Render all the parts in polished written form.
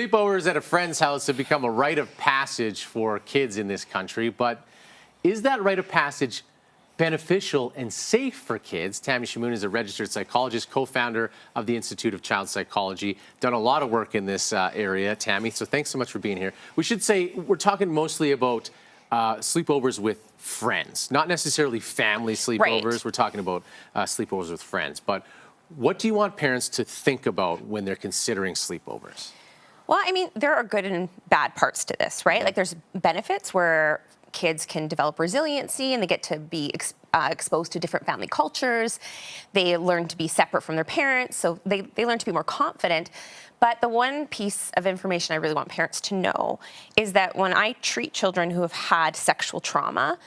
Sleepovers at a friend's house have become a rite of passage for kids in this country, but is that rite of passage beneficial and safe for kids? Tammy is a registered psychologist, co-founder of the Institute of Child Psychology, done a lot of work in this area, Tammy, so thanks so much for being here. We should say we're talking mostly about sleepovers with friends, not necessarily family sleepovers. Right. We're talking about sleepovers with friends, but what do you want parents to think about when they're considering sleepovers? Well, I mean, there are good and bad parts to this, right? Like there's benefits where kids can develop resiliency and they get to be exposed to different family cultures. They learn to be separate from their parents, so they learn to be more confident. But the one piece of information I really want parents to know is that when I treat children who have had sexual trauma,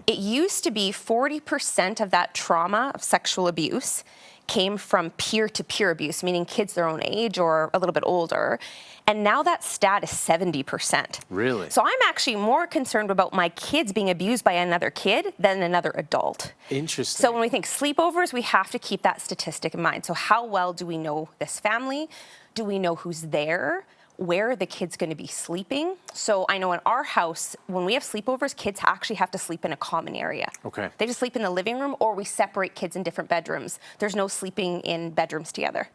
it used to be 40% of that trauma of sexual abuse came from peer-to-peer abuse, meaning kids their own age or a little bit older. And now that stat is 70%. Really? So I'm actually more concerned about my kids being abused by another kid than another adult. Interesting. So when we think sleepovers, we have to keep that statistic in mind. So how well do we know this family? Do we know who's there? Where are the kids going to be sleeping? So I know in our house, when we have sleepovers, kids actually have to sleep in a common area. Okay. They just sleep in the living room, or we separate kids in different bedrooms. There's no sleeping in bedrooms together.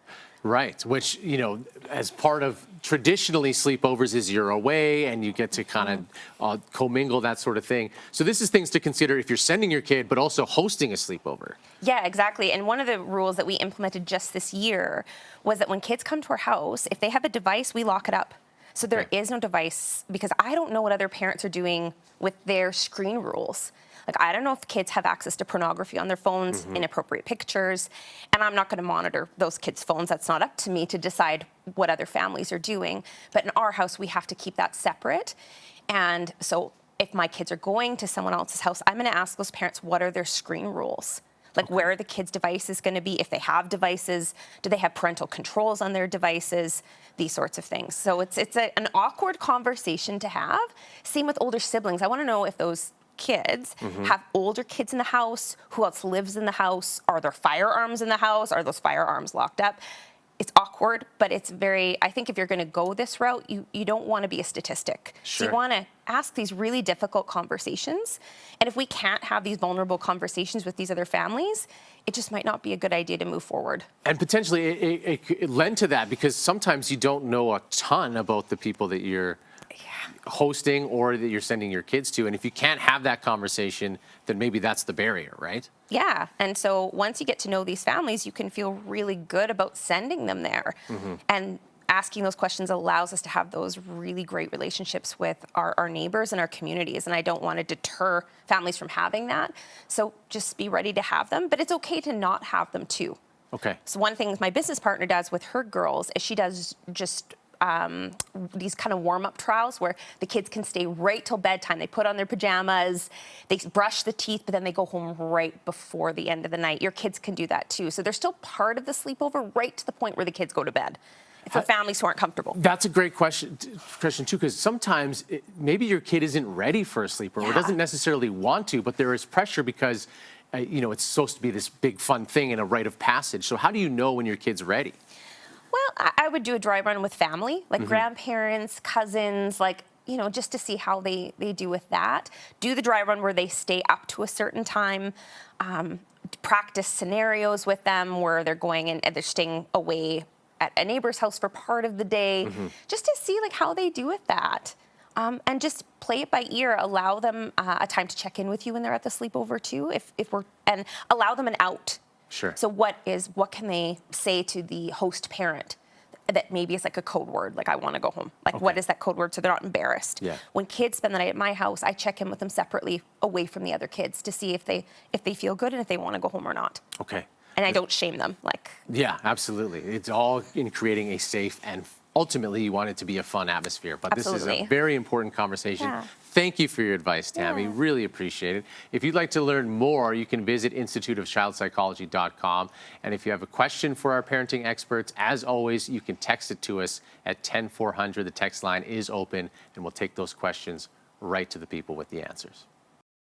Right, which, you know, as part of traditionally sleepovers is you're away and you get to kind of commingle, that sort of thing. So this is things to consider if you're sending your kid, but also hosting a sleepover. Yeah, exactly. And one of the rules that we implemented just this year was that when kids come to our house, if they have a device, we lock it up. So there is no device, because I don't know what other parents are doing with their screen rules. Like, I don't know if kids have access to pornography on their phones, inappropriate pictures, and I'm not going to monitor those kids' phones. That's not up to me to decide what other families are doing. But in our house, we have to keep that separate. And so if my kids are going to someone else's house, I'm going to ask those parents, what are their screen rules? Like, where are the kids' devices going to be? If they have devices, do they have parental controls on their devices? These sorts of things. So it's an awkward conversation to have. Same with older siblings. I want to know if those kids have older kids in the house. Who else lives in the house? Are there firearms in the house? Are those firearms locked up? It's awkward, but it's very, I think if you're going to go this route, you don't want to be a statistic. Sure. So you want to ask these really difficult conversations. And if we can't have these vulnerable conversations with these other families, it just might not be a good idea to move forward. And potentially it lend to that, because sometimes you don't know a ton about the people that you're hosting or that you're sending your kids to. And if you can't have that conversation, then maybe that's the barrier, right? Yeah. And so once you get to know these families, you can feel really good about sending them there. And asking those questions allows us to have those really great relationships with our neighbors and our communities. And I don't want to deter families from having that. So just be ready to have them. But it's okay to not have them too. Okay. So one thing my business partner does with her girls is she does just these kind of warm-up trials where the kids can stay right till bedtime. They put on their pajamas, they brush the teeth, but then they go home right before the end of the night. Your kids can do that too. So they're still part of the sleepover right to the point where the kids go to bed, for families who aren't comfortable. That's a great question too, because sometimes maybe your kid isn't ready for a sleepover or doesn't necessarily want to, but there is pressure because you know, it's supposed to be this big fun thing and a rite of passage. So how do you know when your kid's ready? Well, I would do a dry run with family, like grandparents, cousins, like, you know, just to see how they do with that. Do the dry run where they stay up to a certain time. Practice scenarios with them where they're going and they're staying away at a neighbor's house for part of the day, just to see like how they do with that. And just play it by ear. Allow them a time to check in with you when they're at the sleepover too, and allow them an out. Sure. So what can they say to the host parent that maybe is like a code word, like I want to go home? Like what is that code word so they're not embarrassed? Yeah. When kids spend the night at my house, I check in with them separately away from the other kids to see if they feel good and if they want to go home or not. Okay. And I don't shame them. Like. Yeah, absolutely. It's all in creating a safe and ultimately you want it to be a fun atmosphere. But this is a very important conversation. Yeah. Thank you for your advice, Tammy. Really appreciate it. If you'd like to learn more, you can visit instituteofchildpsychology.com. And if you have a question for our parenting experts, as always, you can text it to us at 10400. The text line is open, and we'll take those questions right to the people with the answers.